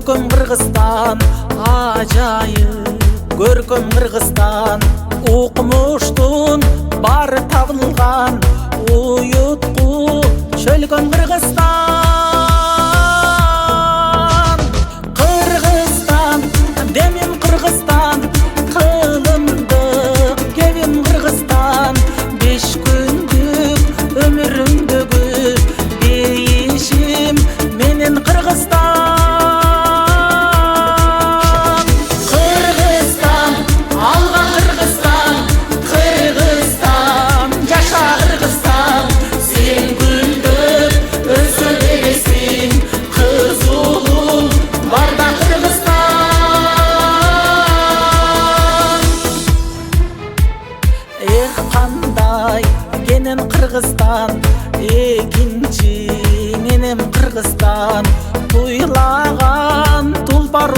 Көркөм Кыргызстан ажайып, көркөм Кыргызстан укмуштун бары табылган уютку чөлгөн Кыргызстан. Кыргызстан демим Кыргызстан, кылымдык кебим Кыргызстан. 5 күндүк өмүрүмдөгү дейишим менен Кыргызстан. Кыргызстан, алга Кыргызстан, Кыргызстан, жаша Кыргызстан. Сен гүлдөп өсө бересиң, кыз улуң барда Кыргызстан. Эх, кандай кенен Кыргызстан, экинчи менен Кыргызстан. Туйлаган тулпар